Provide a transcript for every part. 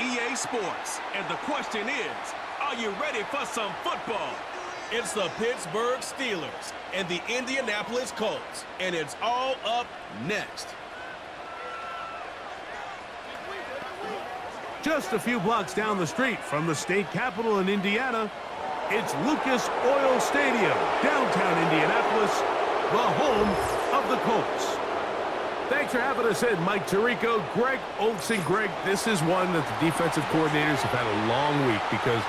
EA Sports, and the question is, are you ready for some football? It's the Pittsburgh Steelers and the Indianapolis Colts, and it's all up next. Just a few blocks down the street from the state capitol in Indiana, it's Lucas Oil Stadium, downtown Indianapolis, the home of the Colts. Thanks for having us in, Mike Tirico, Greg Olsen. Greg, this is one that the defensive coordinators have had a long week because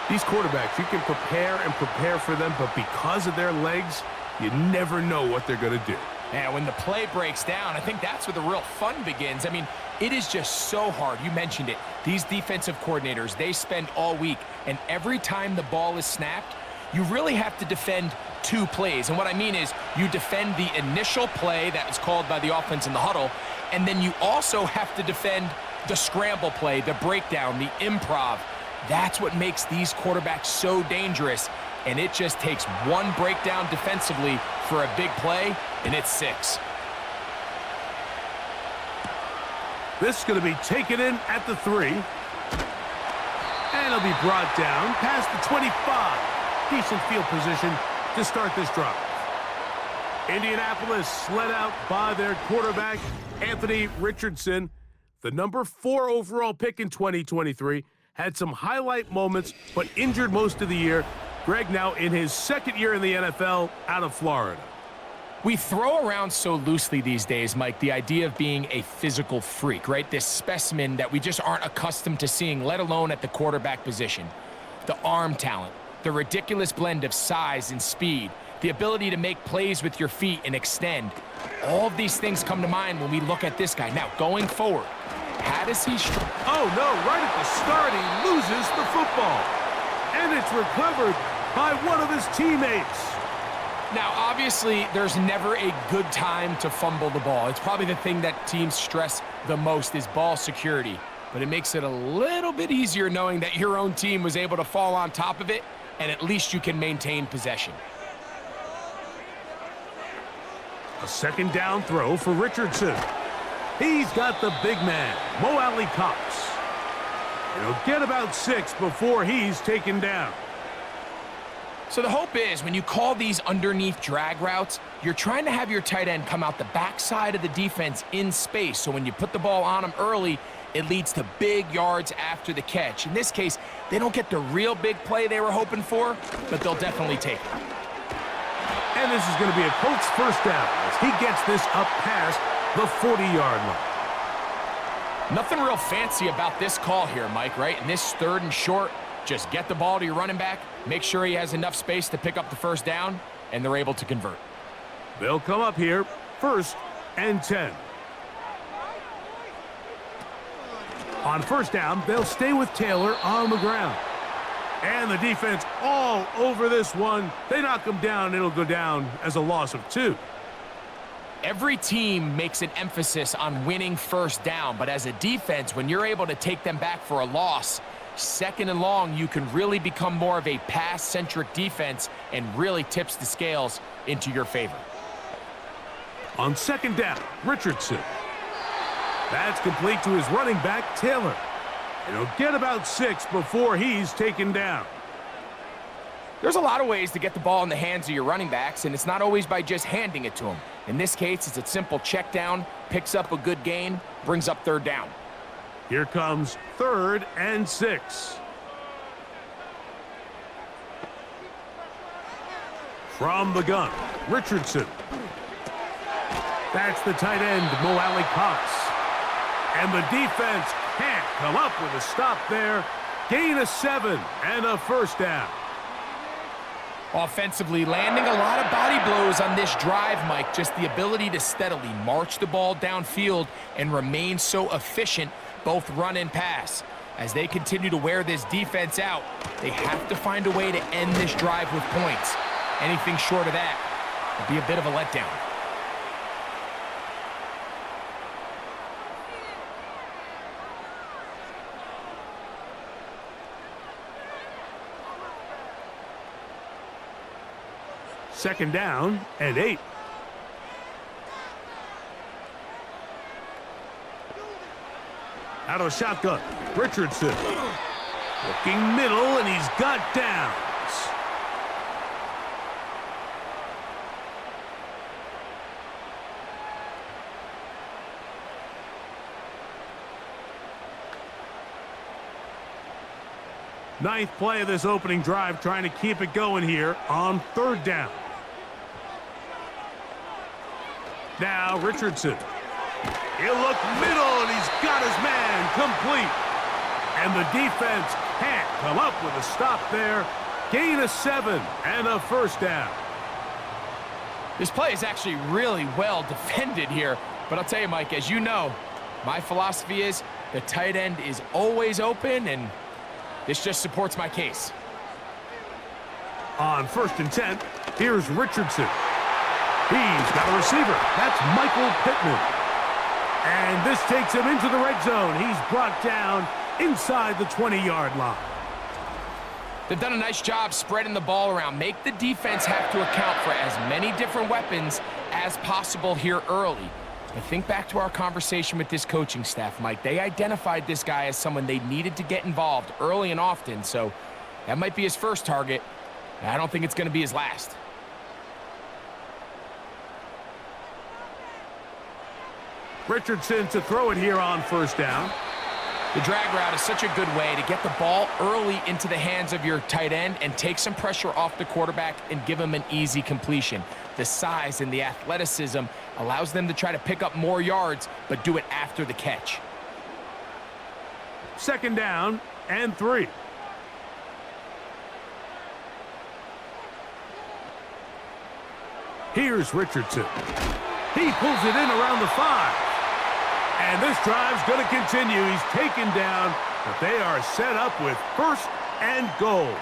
these quarterbacks, you can prepare for them, but because of their legs, you never know what they're going to do. Yeah, when the play breaks down, I think that's where the real fun begins. I mean, it is just so hard. You mentioned it. These defensive coordinators, they spend all week, and every time the ball is snapped, you really have to defend two plays. And what I mean is you defend the initial play that was called by the offense in the huddle, and then you also have to defend the scramble play, the breakdown, the improv. That's what makes these quarterbacks so dangerous, and it just takes one breakdown defensively for a big play, and it's 6. This is going to be taken in at the 3. And it'll be brought down past the 25. Decent field position to start this drive. Indianapolis led out by their quarterback, Anthony Richardson. The number 4 overall pick in 2023. Had some highlight moments, but injured most of the year. Greg now in his second year in the NFL out of Florida. We throw around so loosely these days, Mike, the idea of being a physical freak, right? This specimen that we just aren't accustomed to seeing, let alone at the quarterback position. The arm talent, the ridiculous blend of size and speed, the ability to make plays with your feet and extend. All of these things come to mind when we look at this guy. Now, going forward, how does he... Oh, no, right at the start, he loses the football. And it's recovered by one of his teammates. Now, obviously, there's never a good time to fumble the ball. It's probably the thing that teams stress the most is ball security. But it makes it a little bit easier knowing that your own team was able to fall on top of it, and at least you can maintain possession. A second down throw for Richardson. He's got the big man, Mo Alley Cox. And he'll get about 6 before he's taken down. So the hope is when you call these underneath drag routes, you're trying to have your tight end come out the backside of the defense in space. So when you put the ball on him early, it leads to big yards after the catch. In this case, they don't get the real big play they were hoping for, but they'll definitely take it. And this is going to be a Colts first down as he gets this up past the 40-yard line. Nothing real fancy about this call here, Mike, right? In this 3rd and short, just get the ball to your running back, make sure he has enough space to pick up the first down, and they're able to convert. They'll come up here, 1st and 10. On first down, they'll stay with Taylor on the ground. And the defense all over this one. They knock him down, it'll go down as a loss of 2. Every team makes an emphasis on winning first down, but as a defense, when you're able to take them back for a loss, 2nd and long, you can really become more of a pass-centric defense and really tips the scales into your favor. On 2nd down, Richardson. That's complete to his running back, Taylor. And he'll get about 6 before he's taken down. There's a lot of ways to get the ball in the hands of your running backs, and it's not always by just handing it to them. In this case, it's a simple check down, picks up a good gain, brings up 3rd down. Here comes 3rd and 6. From the gun, Richardson. That's the tight end, Mo Alley Cox. And the defense can't come up with a stop there. Gain of 7 and a first down. Offensively, landing a lot of body blows on this drive, Mike. Just the ability to steadily march the ball downfield and remain so efficient, both run and pass. As they continue to wear this defense out, they have to find a way to end this drive with points. Anything short of that would be a bit of a letdown. Second down and 8. Out out of the shotgun. Richardson. Looking middle, and he's got downs. Ninth play of this opening drive, trying to keep it going here on third down. Now Richardson. He'll look middle, and he's got his man complete. And the defense can't come up with a stop there. Gain of 7 and a first down. This play is actually really well defended here. But I'll tell you, Mike, as you know, my philosophy is the tight end is always open, and this just supports my case. On 1st and 10, here's Richardson. He's got a receiver. That's Michael Pittman. And this takes him into the red zone. He's brought down inside the 20-yard line. They've done a nice job spreading the ball around. Make the defense have to account for as many different weapons as possible here early. And think back to our conversation with this coaching staff, Mike. They identified this guy as someone they needed to get involved early and often, so that might be his first target. I don't think it's going to be his last. Richardson to throw it here on 1st down. The drag route is such a good way to get the ball early into the hands of your tight end and take some pressure off the quarterback and give him an easy completion. The size and the athleticism allows them to try to pick up more yards, but do it after the catch. 2nd down and 3. Here's Richardson. He pulls it in around the 5. And this drive's going to continue. He's taken down, but they are set up with 1st and goal.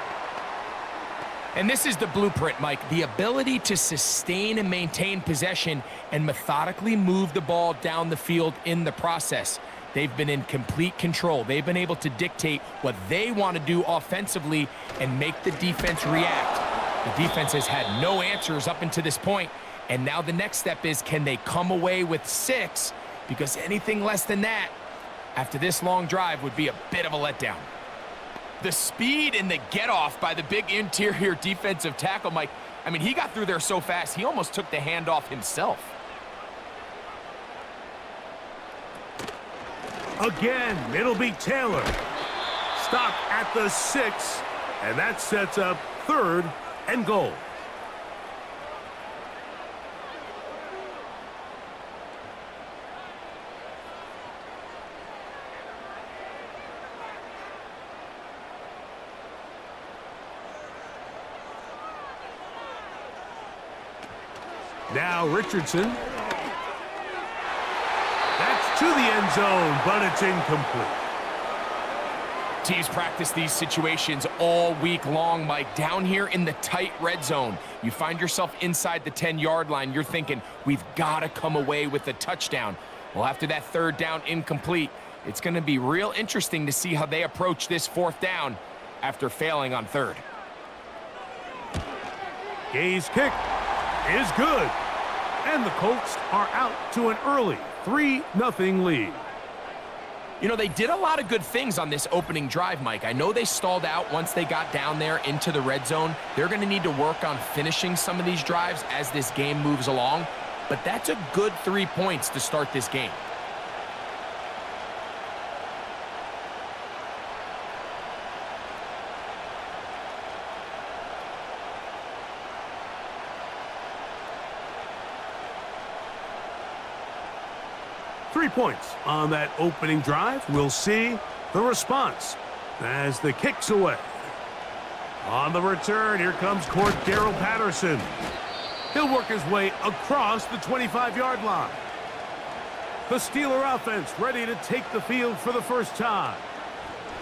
And this is the blueprint, Mike. The ability to sustain and maintain possession and methodically move the ball down the field in the process. They've been in complete control. They've been able to dictate what they want to do offensively and make the defense react. The defense has had no answers up until this point, and now the next step is, can they come away with 6? Because anything less than that, after this long drive, would be a bit of a letdown. The speed and the get-off by the big interior defensive tackle, Mike, I mean, he got through there so fast, he almost took the handoff himself. Again, it'll be Taylor. Stop at the 6, and that sets up 3rd and goal. Now Richardson. That's to the end zone, but it's incomplete. Teams practice these situations all week long, Mike. Down here in the tight red zone, you find yourself inside the 10-yard line. You're thinking, we've got to come away with a touchdown. Well, after that 3rd down incomplete, it's going to be real interesting to see how they approach this 4th down after failing on 3rd. Gay's kick is good. And the Colts are out to an early 3-0 lead. You know, they did a lot of good things on this opening drive, Mike. I know they stalled out once they got down there into the red zone. They're going to need to work on finishing some of these drives as this game moves along. But that's a good 3 points to start this game. Points on that opening drive. We'll see the response as the kick's away. On the return, here comes Cordero Patterson. He'll work his way across the 25-yard line. The Steeler offense ready to take the field for the first time.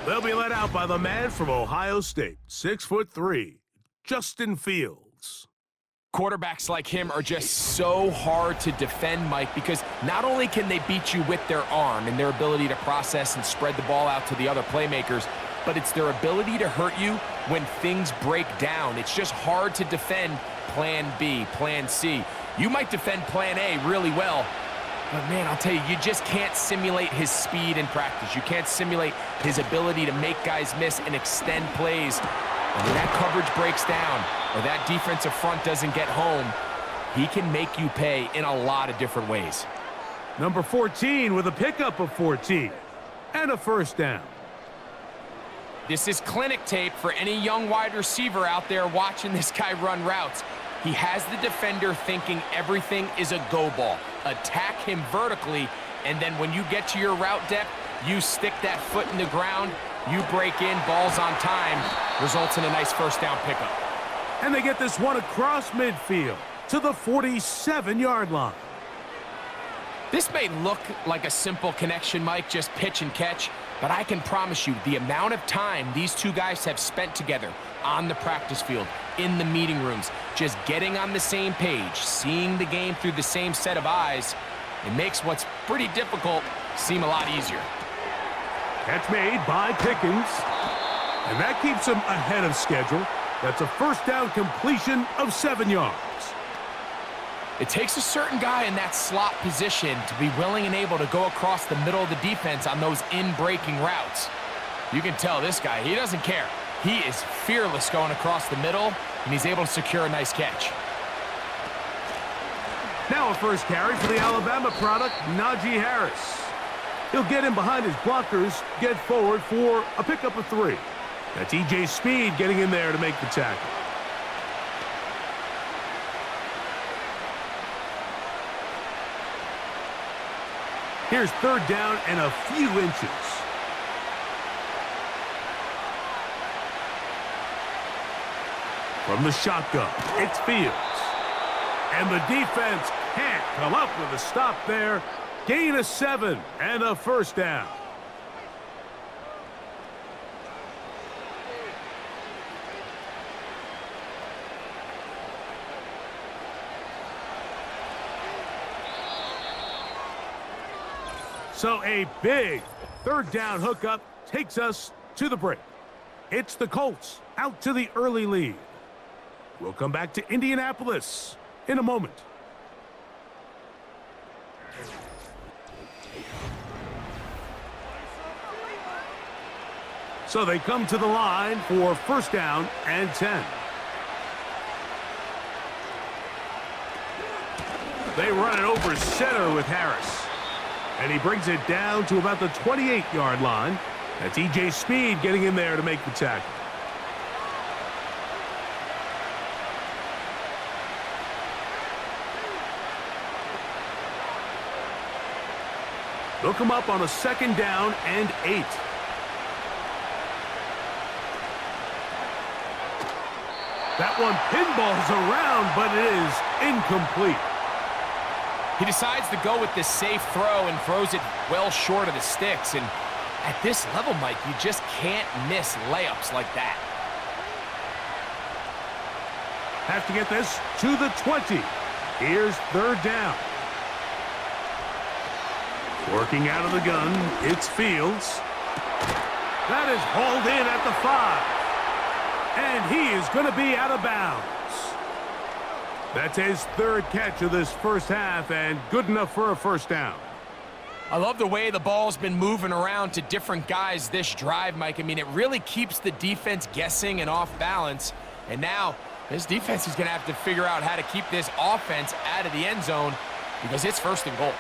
They'll be led out by the man from Ohio State, 6'3", Justin Fields. Quarterbacks like him are just so hard to defend, Mike, because not only can they beat you with their arm and their ability to process and spread the ball out to the other playmakers, but it's their ability to hurt you when things break down. It's just hard to defend plan B, plan C. You might defend plan A really well, But man, I'll tell you, you just can't simulate his speed in practice. You can't simulate his ability to make guys miss and extend plays. And when that coverage breaks down or that defensive front doesn't get home, he can make you pay in a lot of different ways. Number 14 with a pickup of 14 and a first down. This is clinic tape for any young wide receiver out there watching this guy run routes. He has the defender thinking everything is a go ball. Attack him vertically, and then when you get to your route depth, you stick that foot in the ground, you break in, balls on time, results in a nice first down pickup. And they get this one across midfield to the 47-yard line. This may look like a simple connection, Mike, just pitch and catch, but I can promise you the amount of time these two guys have spent together on the practice field, in the meeting rooms, just getting on the same page, seeing the game through the same set of eyes, it makes what's pretty difficult seem a lot easier. Catch made by Pickens, and that keeps him ahead of schedule. That's a first down completion of 7 yards. It takes a certain guy in that slot position to be willing and able to go across the middle of the defense on those in-breaking routes. You can tell this guy, he doesn't care. He is fearless going across the middle, and he's able to secure a nice catch. Now a first carry for the Alabama product, Najee Harris. He'll get in behind his blockers, get forward for a pickup of 3. That's E.J. Speed getting in there to make the tackle. Here's third down and a few inches. From the shotgun, it's Fields. And the defense can't come up with a stop there. Gain of 7 and a first down. So a big third down hookup takes us to the break. It's the Colts out to the early lead. We'll come back to Indianapolis in a moment. So they come to the line for first down and 10. They run it over center with Harris. And he brings it down to about the 28-yard line. That's E.J. Speed getting in there to make the tackle. They'll come up on a second down and 8. That one pinballs around, but it is incomplete. He decides to go with this safe throw and throws it well short of the sticks. And at this level, Mike, you just can't miss layups like that. Have to get this to the 20. Here's third down. Working out of the gun, it's Fields. That is hauled in at the 5. And he is going to be out of bounds. That's his third catch of this first half and good enough for a first down. I love the way the ball's been moving around to different guys this drive, Mike. I mean, it really keeps the defense guessing and off balance. And now this defense is going to have to figure out how to keep this offense out of the end zone because it's first and goal.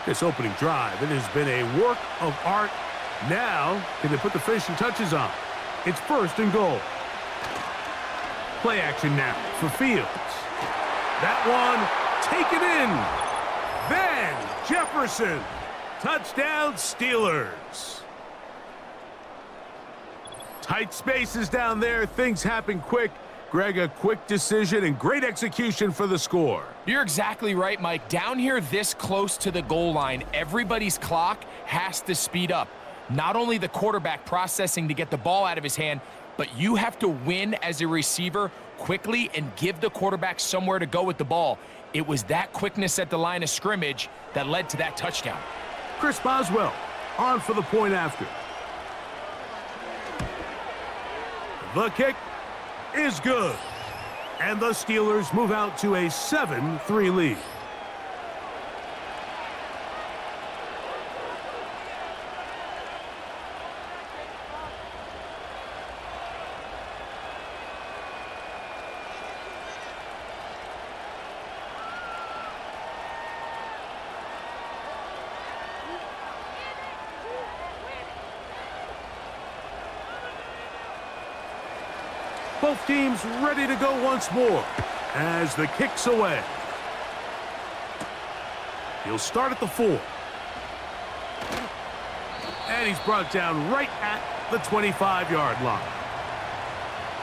This opening drive, it has been a work of art. Now, can they put the finishing touches on? It's first and goal. Play action now for Fields. That one taken in. Then Jefferson. Touchdown Steelers. Tight spaces down there. Things happen quick. Greg, a quick decision and great execution for the score. You're exactly right, Mike. Down here this close to the goal line, everybody's clock has to speed up. Not only the quarterback processing to get the ball out of his hand, but you have to win as a receiver quickly and give the quarterback somewhere to go with the ball. It was that quickness at the line of scrimmage that led to that touchdown. Chris Boswell on for the point after. The kick is good. And the Steelers move out to a 7-3 lead. Both teams ready to go once more as the kick's away. He'll start at the 4. And he's brought down right at the 25-yard line.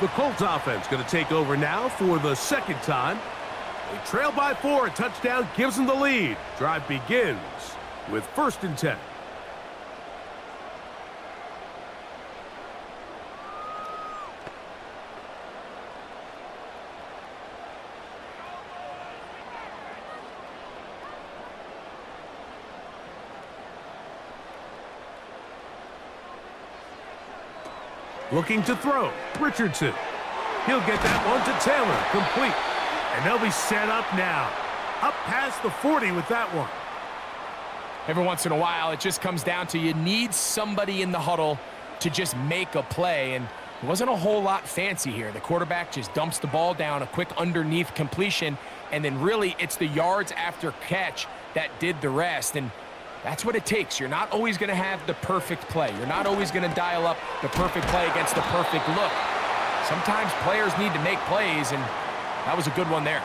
The Colts offense going to take over now for the second time. They trail by 4. A touchdown gives them the lead. Drive begins with 1st and 10. Looking to throw. Richardson. He'll get that one to Taylor. Complete. And they'll be set up now. Up past the 40 with that one. Every once in a while, it just comes down to you need somebody in the huddle to just make a play. And it wasn't a whole lot fancy here. The quarterback just dumps the ball down, a quick underneath completion, and then really it's the yards after catch that did the rest. And that's what it takes. You're not always going to have the perfect play. You're not always going to dial up the perfect play against the perfect look. Sometimes players need to make plays, and that was a good one there.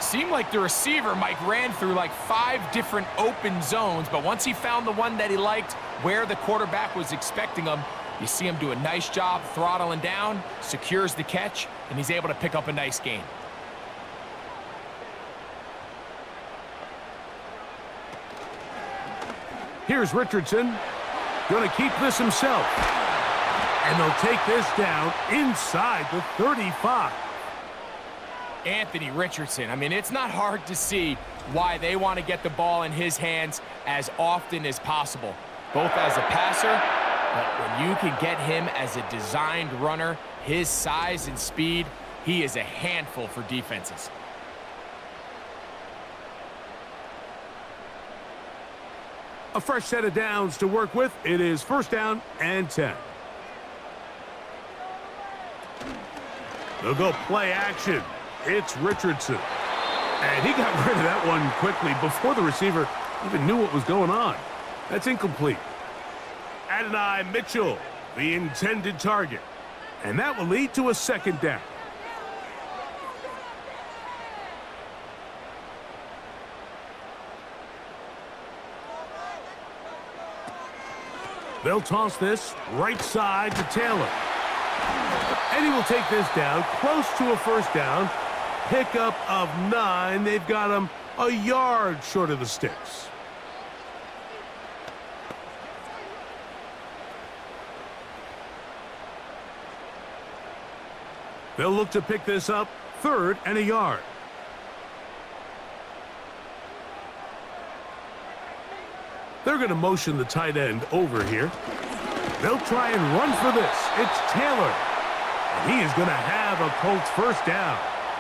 Seemed like the receiver, Mike, ran through like 5 different open zones, but once he found the one that he liked where the quarterback was expecting him, you see him do a nice job throttling down, secures the catch, and he's able to pick up a nice gain. Here's Richardson. Going to keep this himself. And they'll take this down inside the 35. Anthony Richardson. I mean, it's not hard to see why they want to get the ball in his hands as often as possible, both as a passer, but when you can get him as a designed runner, his size and speed, he is a handful for defenses. A fresh set of downs to work with. It is 1st down and 10. They'll go play action. It's Richardson. And he got rid of that one quickly before the receiver even knew what was going on. That's incomplete. Adonai Mitchell, the intended target. And that will lead to a 2nd down. They'll toss this right side to Taylor. And he will take this down, close to a 1st down. Pickup of 9. They've got him a yard short of the sticks. They'll look to pick this up, 3rd and a yard. They're going to motion the tight end over here. They'll try and run for this. It's Taylor. And he is going to have a Colts 1st down.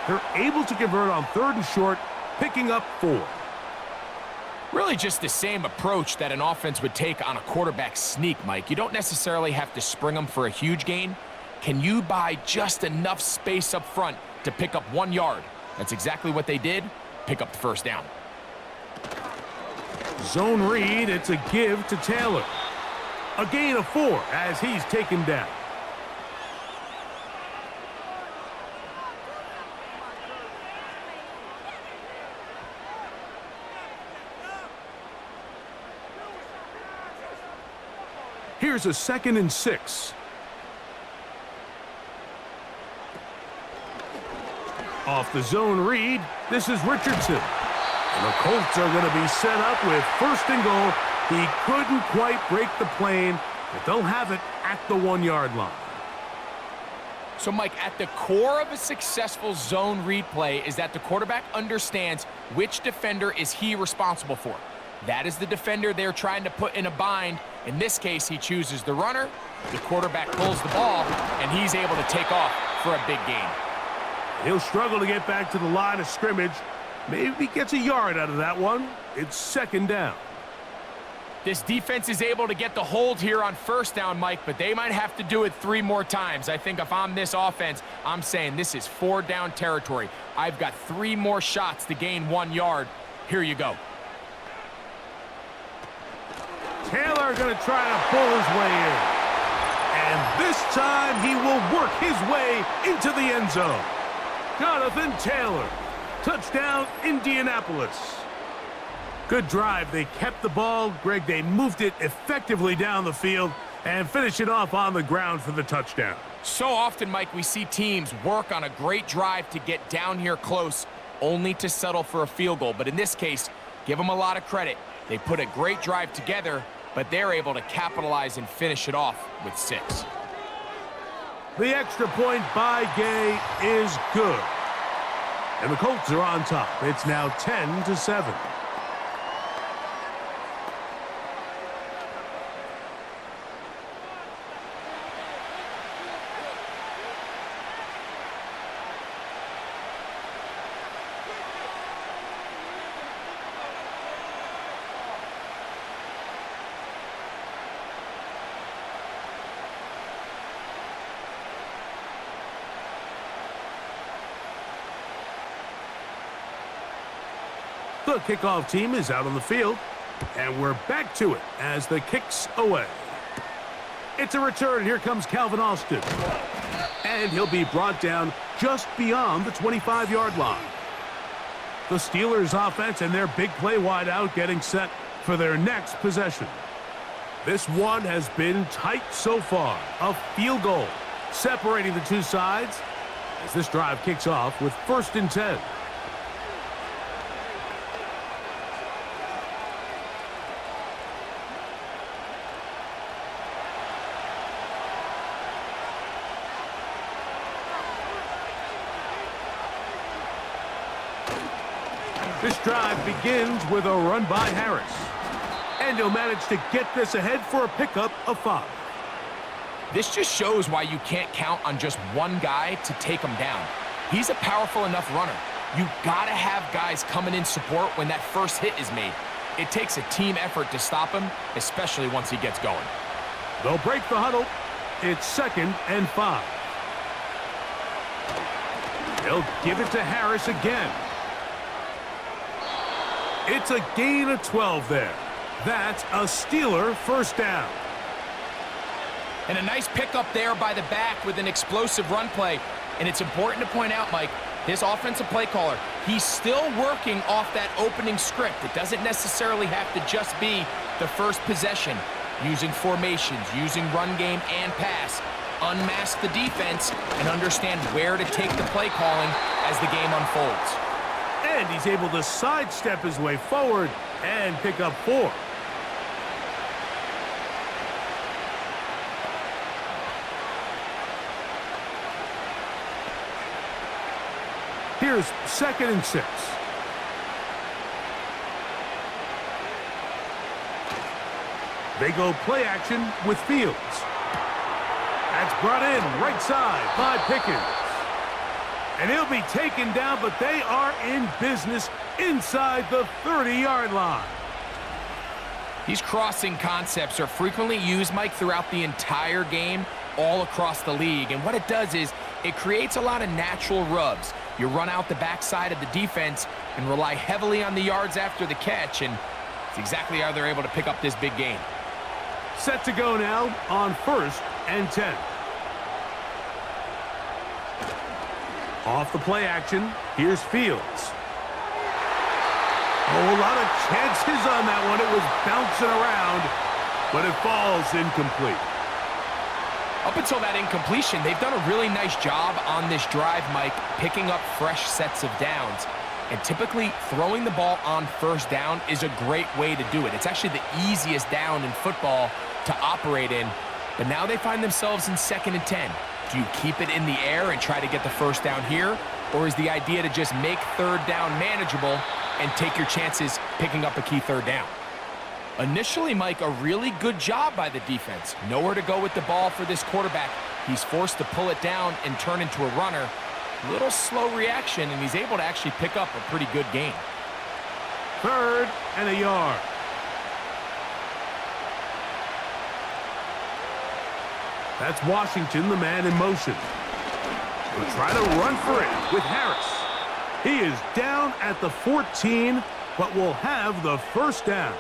They're able to convert on 3rd and short, picking up 4. Really just the same approach that an offense would take on a quarterback sneak, Mike. You don't necessarily have to spring them for a huge gain. Can you buy just enough space up front to pick up 1 yard? That's exactly what they did. Pick up the 1st down. Zone read, it's a give to Taylor. A gain of 4 as he's taken down. Here's a 2nd and 6. Off the zone read, this is Richardson. And the Colts are going to be set up with 1st and goal. He couldn't quite break the plane, but they'll have it at the 1-yard line. So, Mike, at the core of a successful zone read play is that the quarterback understands which defender is he responsible for. That is the defender they're trying to put in a bind. In this case, he chooses the runner. The quarterback pulls the ball, and he's able to take off for a big gain. He'll struggle to get back to the line of scrimmage. Maybe he gets a yard out of that one. It's 2nd down. This defense is able to get the hold here on 1st down, Mike, but they might have to do it 3 more times. I think if I'm this offense, I'm saying this is 4 down territory. I've got 3 more shots to gain 1 yard. Here you go. Taylor going to try to pull his way in. And This time he will work his way into the end zone. Jonathan Taylor. Touchdown, Indianapolis. Good drive. They kept the ball. Greg, they moved it effectively down the field and finished it off on the ground for the touchdown. So often, Mike, we see teams work on a great drive to get down here close, only to settle for a field goal. But in this case, give them a lot of credit. They put a great drive together, but they're able to capitalize and finish it off with 6. The extra point by Gay is good. And the Colts are on top. It's now 10-7. The kickoff team is out on the field, and we're back to it as the kick's away. It's a return. Here comes Calvin Austin. And he'll be brought down just beyond the 25-yard line. The Steelers' offense and their big play wideout getting set for their next possession. This one has been tight so far. A field goal separating the two sides as this drive kicks off with 1st and 10. This drive begins with a run by Harris. And he'll manage to get this ahead for a pickup of 5. This just shows why you can't count on just one guy to take him down. He's a powerful enough runner. You gotta have guys coming in support when that first hit is made. It takes a team effort to stop him, especially once he gets going. They'll break the huddle. It's 2nd and 5. They'll give it to Harris again. It's a gain of 12 there. That's a Steeler first down. And a nice pickup there by the back with an explosive run play. And it's important to point out, Mike, his offensive play caller, he's still working off that opening script. It doesn't necessarily have to just be the first possession. Using formations, using run game and pass. Unmask the defense and understand where to take the play calling as the game unfolds. And he's able to sidestep his way forward and pick up 4. Here's 2nd and 6. They go play action with Fields. That's brought in right side by Pickens. And he'll be taken down, but they are in business inside the 30-yard line. These crossing concepts are frequently used, Mike, throughout the entire game, all across the league. And what it does is it creates a lot of natural rubs. You run out the backside of the defense and rely heavily on the yards after the catch, and it's exactly how they're able to pick up this big gain. Set to go now on 1st and 10. Off the play action, here's Fields. Oh, a lot of chances on that one. It was bouncing around, but it falls incomplete. Up until that incompletion, they've done a really nice job on this drive, Mike, picking up fresh sets of downs. And typically, throwing the ball on 1st down is a great way to do it. It's actually the easiest down in football to operate in. But now they find themselves in 2nd and 10. Do you keep it in the air and try to get the 1st down here? Or is the idea to just make 3rd down manageable and take your chances picking up a key 3rd down? Initially, Mike, a really good job by the defense. Nowhere to go with the ball for this quarterback. He's forced to pull it down and turn into a runner. Little slow reaction, and he's able to actually pick up a pretty good gain. 3rd and a yard. That's Washington, the man in motion. We'll try to run for it with Harris. He is down at the 14, but will have the 1st down.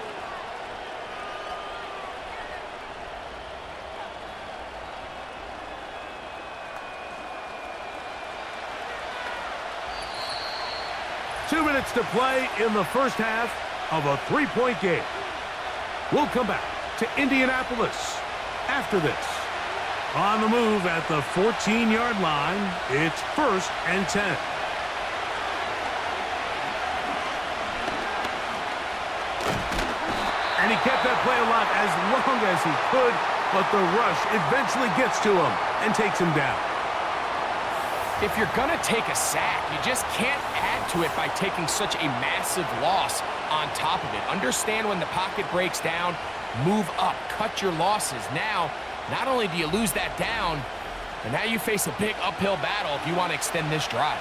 2 minutes to play in the first half of a 3-point game. We'll come back to Indianapolis after this. On the move at the 14-yard line, it's 1st and 10. And he kept that play alive as long as he could, but the rush eventually gets to him and takes him down. If you're going to take a sack, you just can't add to it by taking such a massive loss on top of it. Understand when the pocket breaks down, move up, cut your losses. Now, not only do you lose that down, but now you face a big uphill battle if you want to extend this drive.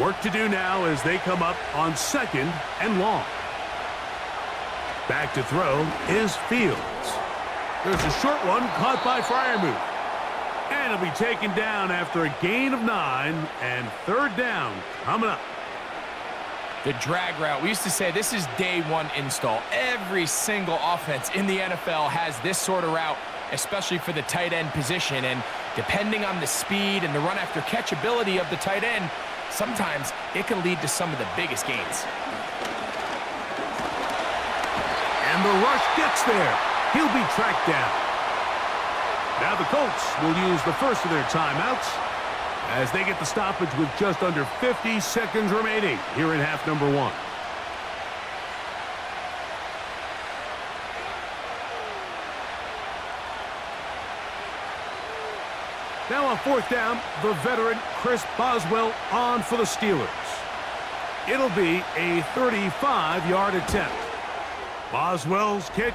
Work to do now as they come up on 2nd and long. Back to throw is Fields. There's a short one caught by Freiermuth. And it'll be taken down after a gain of 9 and 3rd down coming up. The drag route. We used to say this is day one install. Every single offense in the NFL has this sort of route, especially for the tight end position. And depending on the speed and the run after catch ability of the tight end, sometimes it can lead to some of the biggest gains. And the rush gets there. He'll be tracked down. Now the Colts will use the first of their timeouts as they get the stoppage with just under 50 seconds remaining here in half number 1. Now on 4th down, the veteran Chris Boswell on for the Steelers. It'll be a 35-yard attempt. Boswell's kick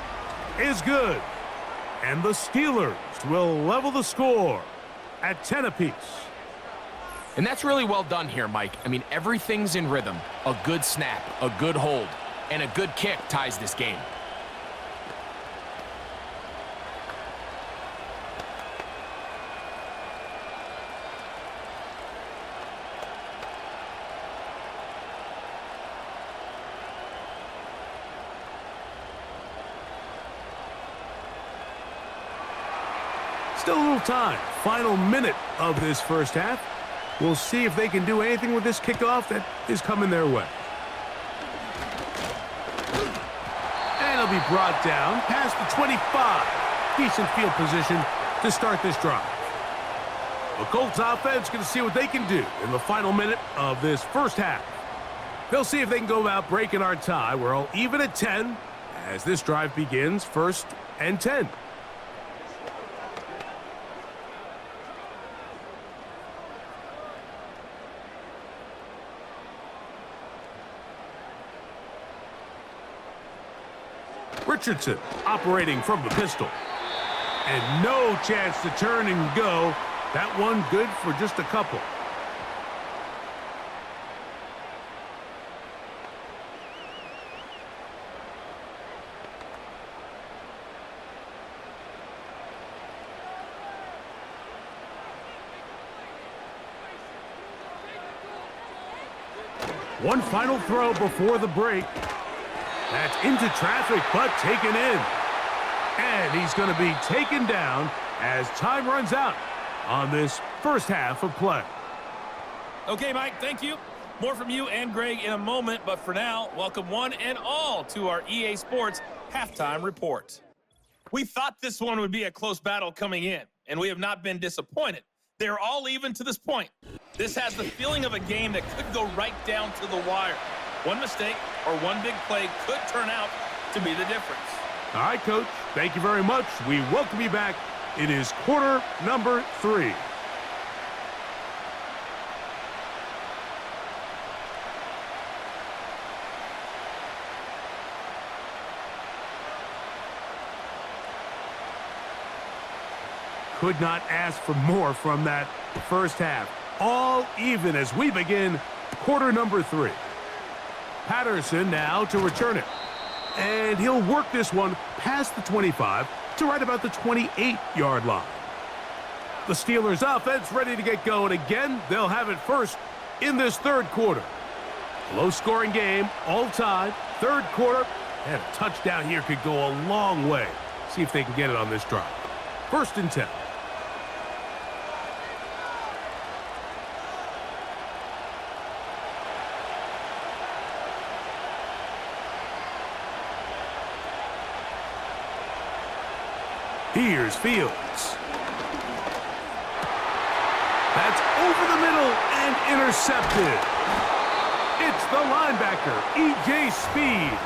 is good. And the Steelers will level the score at 10 apiece. And that's really well done here, Mike. I mean, everything's in rhythm. A good snap, a good hold, and a good kick ties this game. Still a little time. Final minute of this first half. We'll see if they can do anything with this kickoff that is coming their way. And it'll be brought down past the 25. Decent field position to start this drive. The Colts offense going to see what they can do in the final minute of this first half. They'll see if they can go about breaking our tie. We're all even at 10 as this drive begins 1st and 10. Richardson operating from the pistol. And no chance to turn and go. That one good for just a couple. One final throw before the break. That's into traffic, but taken in. And he's going to be taken down as time runs out on this first half of play. Okay, Mike, thank you. More from you and Greg in a moment, but for now, welcome one and all to our EA Sports Halftime Report. We thought this one would be a close battle coming in, and we have not been disappointed. They're all even to this point. This has the feeling of a game that could go right down to the wire. One mistake or one big play could turn out to be the difference. All right, Coach. Thank you very much. We welcome you back. It is quarter number 3. Could not ask for more from that first half. All even as we begin quarter number 3. Patterson now to return it. And he'll work this one past the 25 to right about the 28-yard line. The Steelers offense ready to get going again. They'll have it first in this third quarter. Low-scoring game, all tied, third quarter, And a touchdown here could go a long way. See if they can get it on this drive. 1st and 10. Here's Fields. That's over the middle and intercepted. It's the linebacker, E.J. Speed.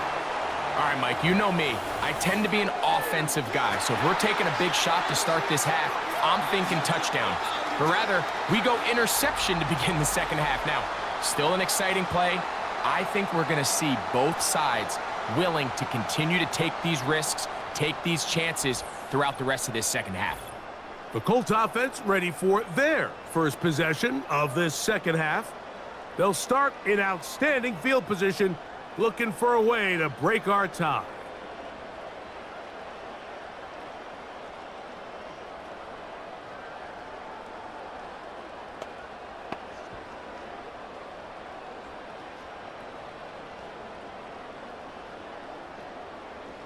All right, Mike, you know me. I tend to be an offensive guy, so if we're taking a big shot to start this half, I'm thinking touchdown. But rather, we go interception to begin the second half. Now, still an exciting play. I think we're going to see both sides willing to continue to take these risks, take these chances throughout the rest of this second half. The Colts offense ready for their first possession of this second half. They'll start in outstanding field position, looking for a way to break our tie.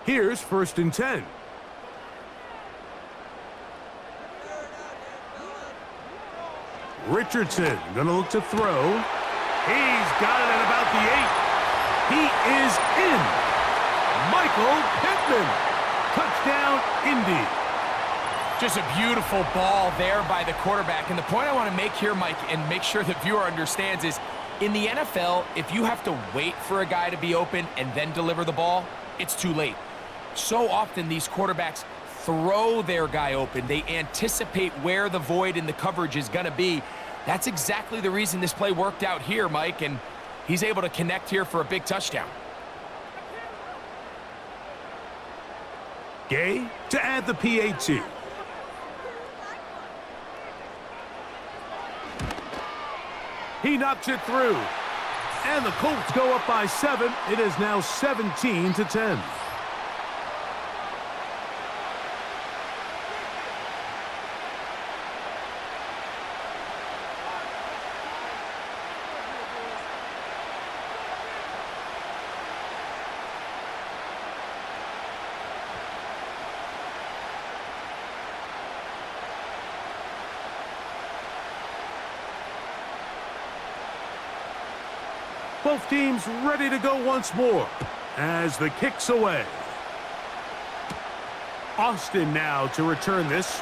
Here's 1st and 10. Richardson gonna look to throw. He's got it at about the 8. He is in. Michael Pittman. Touchdown, Indy. Just a beautiful ball there by the quarterback. And the point I want to make here, Mike, and make sure the viewer understands is, in the NFL, if you have to wait for a guy to be open and then deliver the ball, it's too late. So often these quarterbacks throw their guy open. They anticipate where the void in the coverage is going to be. That's exactly the reason this play worked out here, Mike, and he's able to connect here for a big touchdown. Gay to add the PAT. He knocks it through. And the Colts go up by 7. It is now 17-10. Both teams ready to go once more as the kick's away. Austin now to return this.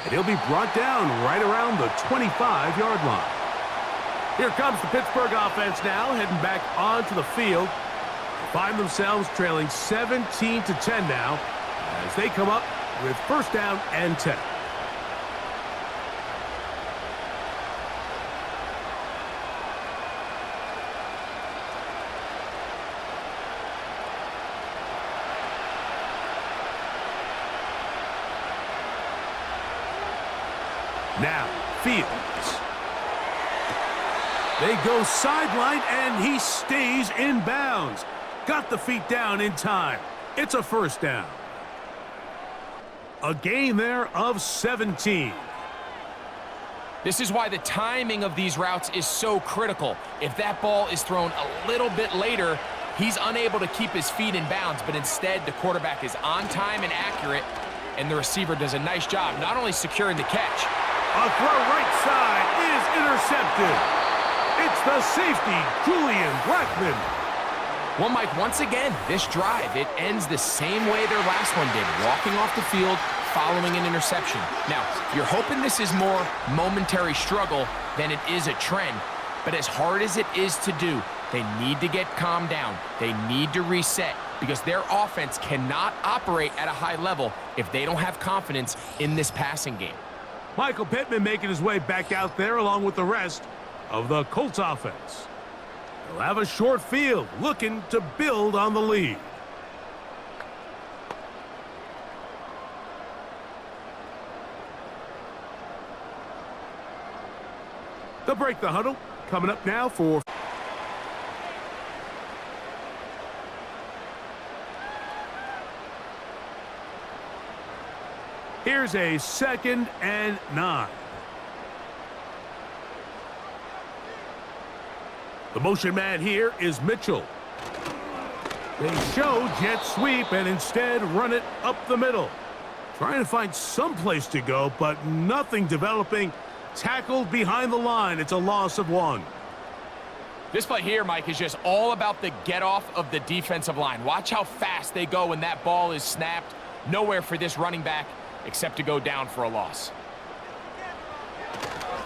And he'll be brought down right around the 25-yard line. Here comes the Pittsburgh offense now, heading back onto the field. They find themselves trailing 17-10 now as they come up with 1st down and 10. Now, Fields. They go sideline, and he stays in bounds. Got the feet down in time. It's a 1st down. A gain there of 17. This is why the timing of these routes is so critical. If that ball is thrown a little bit later, he's unable to keep his feet in bounds, but instead the quarterback is on time and accurate, and the receiver does a nice job not only securing the catch. A throw right side is intercepted. It's the safety, Julian Blackman. Well, Mike, once again, this drive, it ends the same way their last one did, walking off the field, following an interception. Now, you're hoping this is more momentary struggle than it is a trend, but as hard as it is to do, they need to get calmed down. They need to reset because their offense cannot operate at a high level if they don't have confidence in this passing game. Michael Pittman making his way back out there along with the rest of the Colts offense. They'll have a short field looking to build on the lead. They'll break the huddle. Coming up now for... Here's a 2nd and 9. The motion man here is Mitchell. They show jet sweep and instead run it up the middle. Trying to find some place to go, but nothing developing. Tackled behind the line. It's a loss of 1. This play here, Mike, is just all about the get-off of the defensive line. Watch how fast they go when that ball is snapped. Nowhere for this running back except to go down for a loss.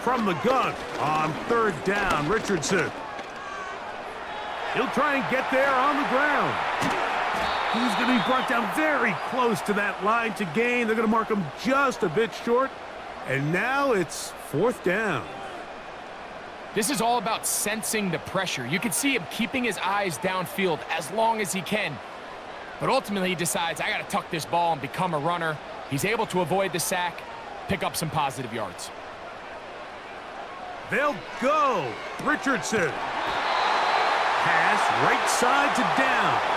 From the gun on 3rd down, Richardson. He'll try and get there on the ground. He's going to be brought down very close to that line to gain. They're going to mark him just a bit short. And now it's 4th down. This is all about sensing the pressure. You can see him keeping his eyes downfield as long as he can. But ultimately he decides, I got to tuck this ball and become a runner. He's able to avoid the sack, pick up some positive yards. They'll go. Richardson. Pass right side to Downs.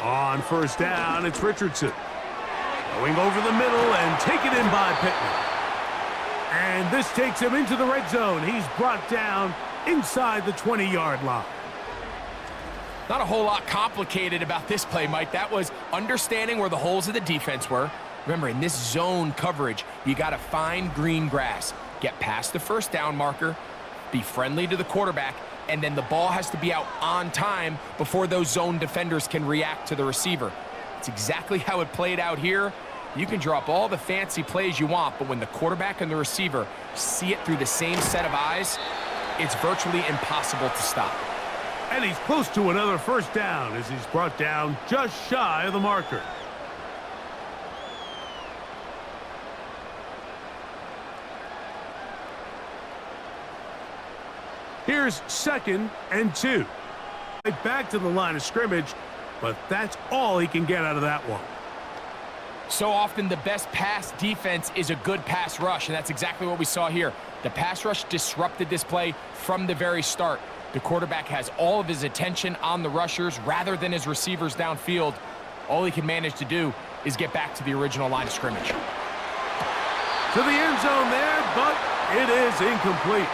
On 1st down, it's Richardson. Going over the middle and taken in by Pittman. And this takes him into the red zone. He's brought down inside the 20-yard line. Not a whole lot complicated about this play, Mike. That was understanding where the holes of the defense were. Remember, in this zone coverage, you got to find green grass, get past the 1st down marker, be friendly to the quarterback, and then the ball has to be out on time before those zone defenders can react to the receiver. It's exactly how it played out here. You can drop all the fancy plays you want, but when the quarterback and the receiver see it through the same set of eyes, it's virtually impossible to stop. And he's close to another 1st down as he's brought down just shy of the marker. Here's 2nd and 2. Back to the line of scrimmage, but that's all he can get out of that one. So often the best pass defense is a good pass rush, and that's exactly what we saw here. The pass rush disrupted this play from the very start. The quarterback has all of his attention on the rushers rather than his receivers downfield. All he can manage to do is get back to the original line of scrimmage. To the end zone there, but it is incomplete.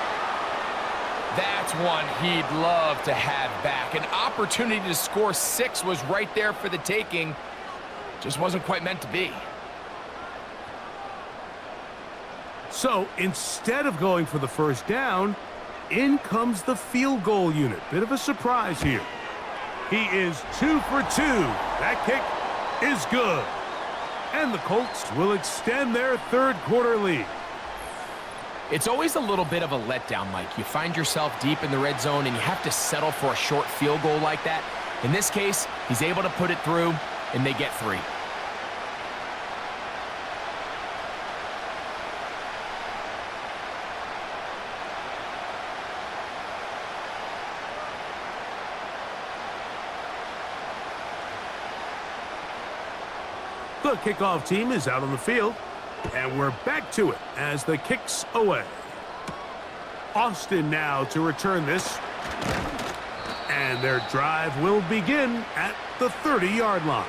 That's one he'd love to have back. An opportunity to score 6 was right there for the taking. Just wasn't quite meant to be. So instead of going for the 1st down, in comes the field goal unit. Bit of a surprise here. He is 2 for 2. That kick is good. And the Colts will extend their 3rd quarter lead. It's always a little bit of a letdown, Mike. You find yourself deep in the red zone and you have to settle for a short field goal like that. In this case, he's able to put it through, and they get 3. The kickoff team is out on the field, and we're back to it as the kick's away. Austin now to return this. And their drive will begin at the 30-yard line.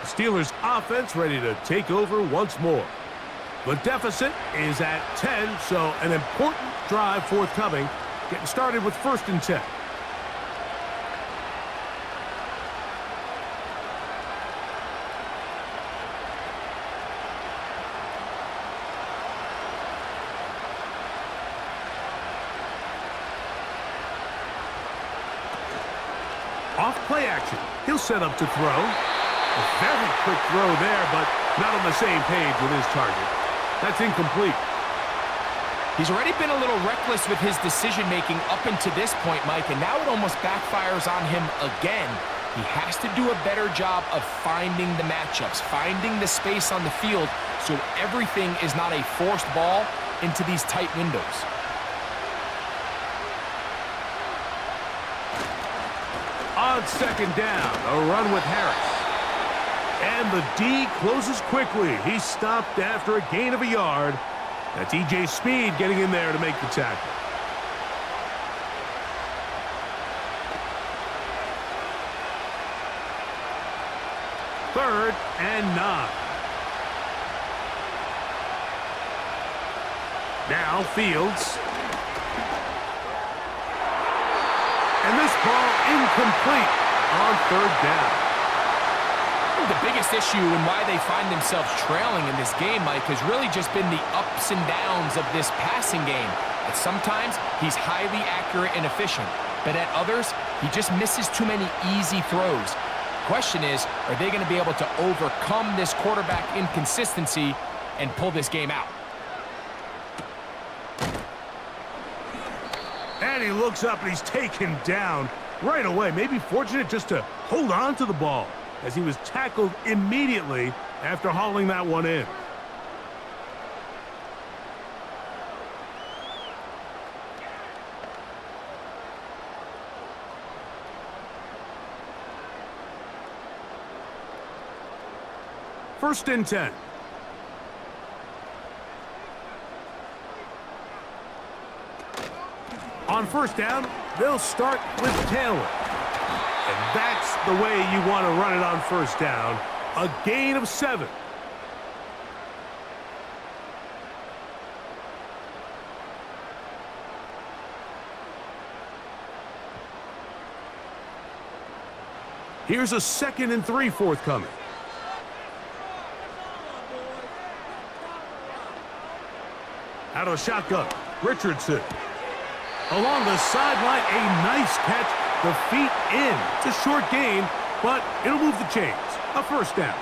The Steelers offense ready to take over once more. The deficit is at 10, so an important drive forthcoming. Getting started with 1st and 10. Off play action. He'll set up to throw. A very quick throw there, but not on the same page with his target. That's incomplete. He's already been a little reckless with his decision-making up until this point, Mike, and now it almost backfires on him again. He has to do a better job of finding the matchups, finding the space on the field, so everything is not a forced ball into these tight windows. On 2nd down, a run with Harris. And the D closes quickly. He's stopped after a gain of a yard. That's E.J. Speed getting in there to make the tackle. and 9. Now Fields. And this ball incomplete on 3rd down. The biggest issue and why they find themselves trailing in this game, Mike, has really just been the ups and downs of this passing game. At sometimes, he's highly accurate and efficient, but at others, he just misses too many easy throws. Question is, are they going to be able to overcome this quarterback inconsistency and pull this game out? And he looks up and he's taken down right away. Maybe fortunate just to hold on to the ball as he was tackled immediately after hauling that one in. First and 10. On first down, they'll start with Taylor. And that's the way you want to run it on first down. A gain of 7. Here's a 2nd and 3 forthcoming. Out of a shotgun, Richardson. Along the sideline, a nice catch. The feet in. It's a short gain, but it'll move the chains. A first down.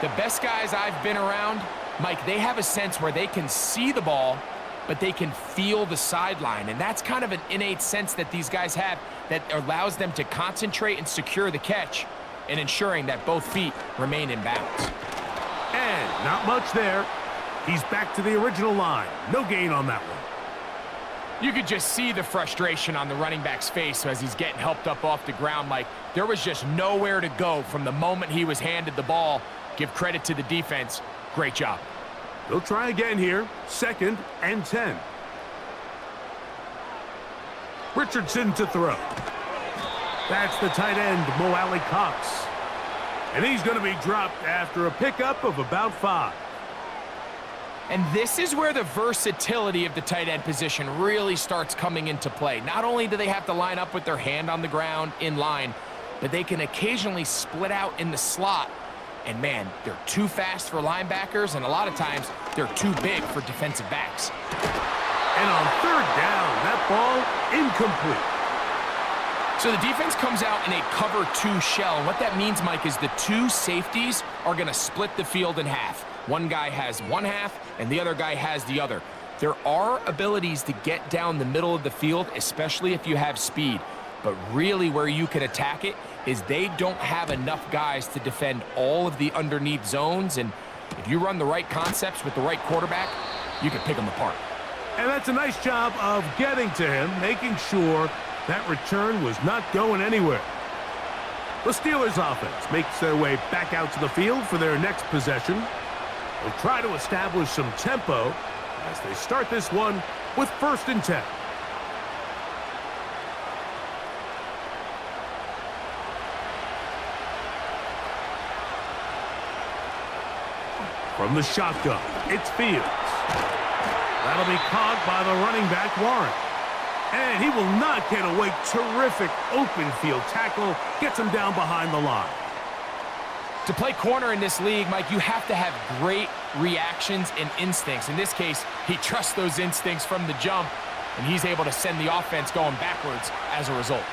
The best guys I've been around, Mike, they have a sense where they can see the ball, but they can feel the sideline. And that's kind of an innate sense that these guys have that allows them to concentrate and secure the catch and ensuring that both feet remain in bounds. And not much there. He's back to the original line. No gain on that one. You could just see the frustration on the running back's face as he's getting helped up off the ground, Mike. There was just nowhere to go from the moment he was handed the ball. Give credit to the defense. Great job. They'll try again here. 2nd and 10. Richardson to throw. That's the tight end, Mo Alley-Cox. And he's going to be dropped after a pickup of about 5. And this is where the versatility of the tight end position really starts coming into play. Not only do they have to line up with their hand on the ground in line, but they can occasionally split out in the slot. And man, they're too fast for linebackers, and a lot of times they're too big for defensive backs. And on 3rd down, that ball incomplete. So the defense comes out in a cover 2 shell. And what that means, Mike, is the 2 safeties are going to split the field in half. One guy has one half, and the other guy has the other. There are abilities to get down the middle of the field, especially if you have speed. But really where you can attack it is they don't have enough guys to defend all of the underneath zones. And if you run the right concepts with the right quarterback, you can pick them apart. And that's a nice job of getting to him, making sure that return was not going anywhere. The Steelers offense makes their way back out to the field for their next possession. They'll try to establish some tempo as they start this one with 1st and 10. From the shotgun, it's Fields. That'll be caught by the running back, Warren. And he will not get away. Terrific open field tackle. Gets him down behind the line. To play corner in this league, Mike, you have to have great reactions and instincts. In this case, he trusts those instincts from the jump, and he's able to send the offense going backwards as a result.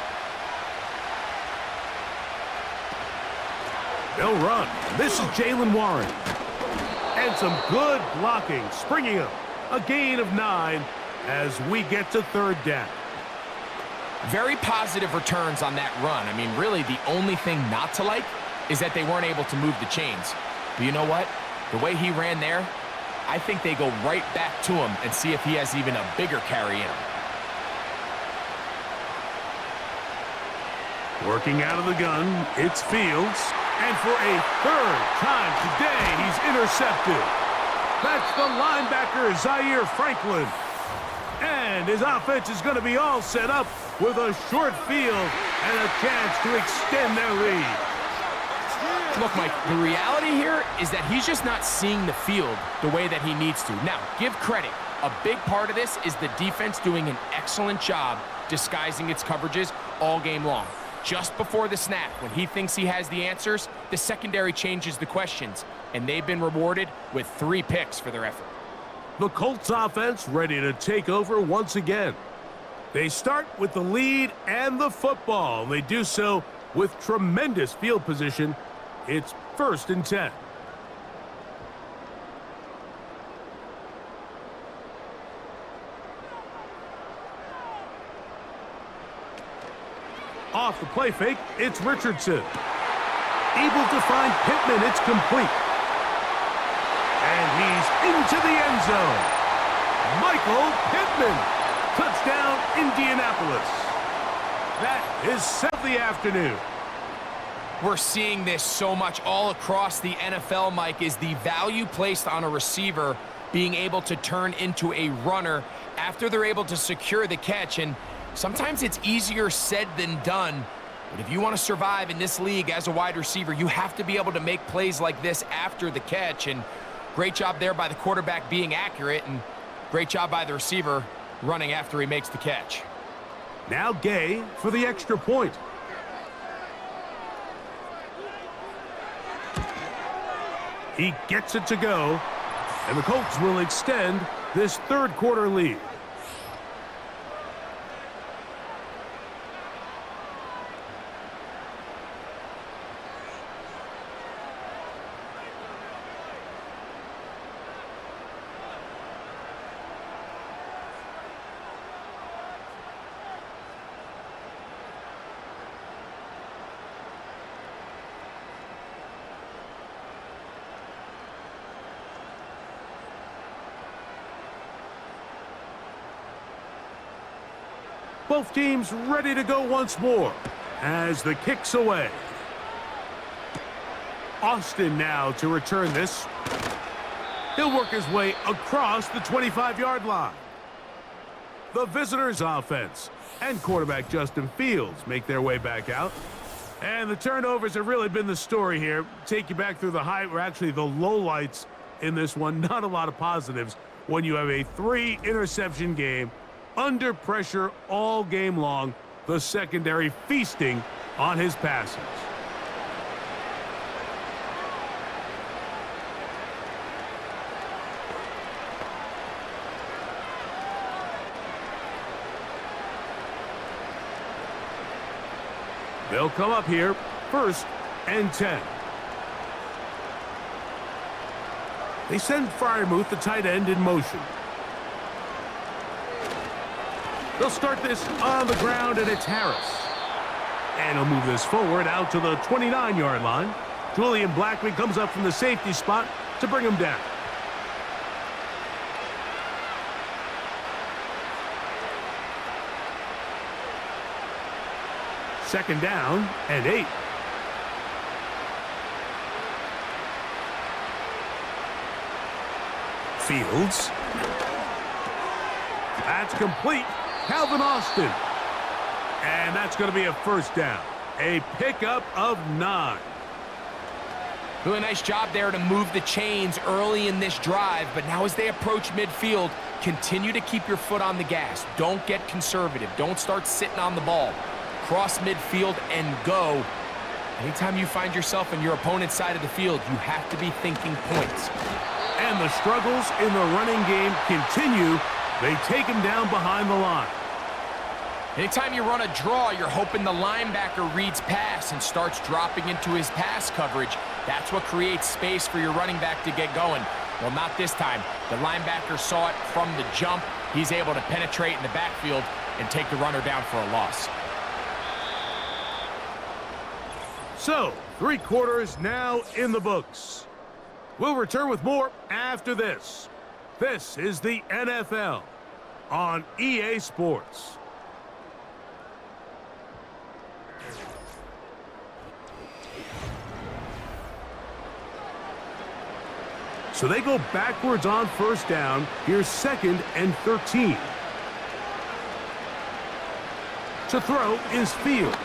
They'll run. This is Jalen Warren. And some good blocking, springing him. A gain of 9 as we get to 3rd down. Very positive returns on that run. I mean, really, the only thing not to like is that they weren't able to move the chains. But you know what? The way he ran there, I think they go right back to him and see if he has even a bigger carry in him. Working out of the gun, it's Fields. And for a 3rd time today, he's intercepted. That's the linebacker, Zaire Franklin. And his offense is going to be all set up with a short field and a chance to extend their lead. Look, Mike, the reality here is that he's just not seeing the field the way that he needs to. Now, give credit. A big part of this is the defense doing an excellent job disguising its coverages all game long. Just before the snap, when he thinks he has the answers, the secondary changes the questions, and they've been rewarded with 3 picks for their effort. The Colts offense ready to take over once again. They start with the lead and the football. They do so with tremendous field position. It's 1st and 10. Off the play fake, it's Richardson. Able to find Pittman, it's complete. And he's into the end zone. Michael Pittman. Touchdown, Indianapolis. That is 7th of the afternoon. We're seeing this so much all across the NFL, Mike, is the value placed on a receiver being able to turn into a runner after they're able to secure the catch. And sometimes it's easier said than done. But if you want to survive in this league as a wide receiver, you have to be able to make plays like this after the catch. And great job there by the quarterback being accurate, and great job by the receiver running after he makes the catch. Now Gay for the extra point. He gets it to go, and the Colts will extend this 3rd quarter lead. Both teams ready to go once more as the kick's away. Austin now to return this. He'll work his way across the 25-yard line. The visitors' offense and quarterback Justin Fields make their way back out. And the turnovers have really been the story here. Take you back through the actually the lowlights in this one. Not a lot of positives when you have a 3-interception game. Under pressure all game long, the secondary feasting on his passes. They'll come up here, 1st and 10. They send Freiermuth, the tight end, in motion. They'll start this on the ground, and it's Harris. And he'll move this forward out to the 29-yard line. Julian Blackman comes up from the safety spot to bring him down. Second down and 8. Fields. That's complete. Calvin Austin. And that's going to be a 1st down. A pickup of 9. Really nice job there to move the chains early in this drive, but now as they approach midfield, continue to keep your foot on the gas. Don't get conservative. Don't start sitting on the ball. Cross midfield and go. Anytime you find yourself on your opponent's side of the field, you have to be thinking points. And the struggles in the running game continue. They take him down behind the line. Anytime you run a draw, you're hoping the linebacker reads pass and starts dropping into his pass coverage. That's what creates space for your running back to get going. Well, not this time. The linebacker saw it from the jump. He's able to penetrate in the backfield and take the runner down for a loss. So, 3 quarters now in the books. We'll return with more after this. This is the NFL on EA Sports. So they go backwards on 1st down. Here's 2nd and 13. To throw is Fields.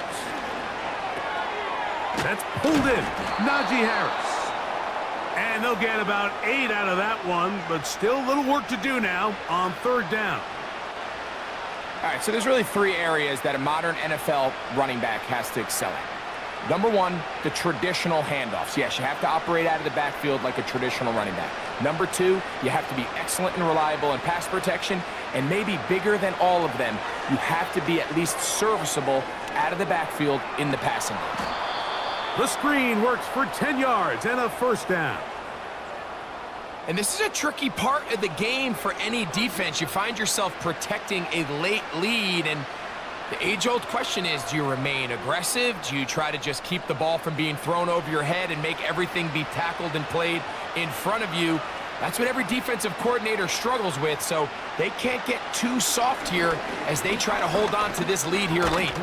That's pulled in. Najee Harris. And they'll get about 8 out of that one, but still a little work to do now on third down. All right, so there's really 3 areas that a modern NFL running back has to excel at. Number 1, the traditional handoffs. Yes, you have to operate out of the backfield like a traditional running back. Number 2, you have to be excellent and reliable in pass protection, and maybe bigger than all of them, you have to be at least serviceable out of the backfield in the passing game. The screen works for 10 yards and a first down. And this is a tricky part of the game for any defense. You find yourself protecting a late lead, and the age-old question is, do you remain aggressive? Do you try to just keep the ball from being thrown over your head and make everything be tackled and played in front of you? That's what every defensive coordinator struggles with, so they can't get too soft here as they try to hold on to this lead here late.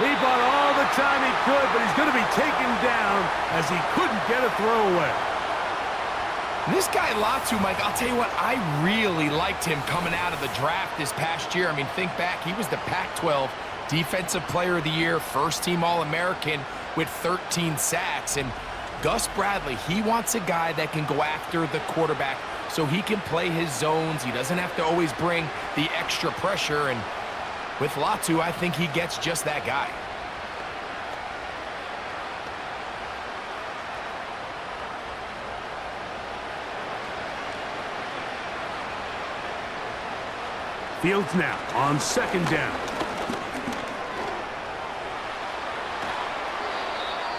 He bought all the time he could, but he's going to be taken down as he couldn't get a throwaway. This guy, Latu, Mike, I'll tell you what, I really liked him coming out of the draft this past year. I mean, think back, he was the Pac-12 Defensive Player of the Year, first-team All-American with 13 sacks. And Gus Bradley, he wants a guy that can go after the quarterback so he can play his zones. He doesn't have to always bring the extra pressure, and with Latu, I think he gets just that guy. Fields now on second down.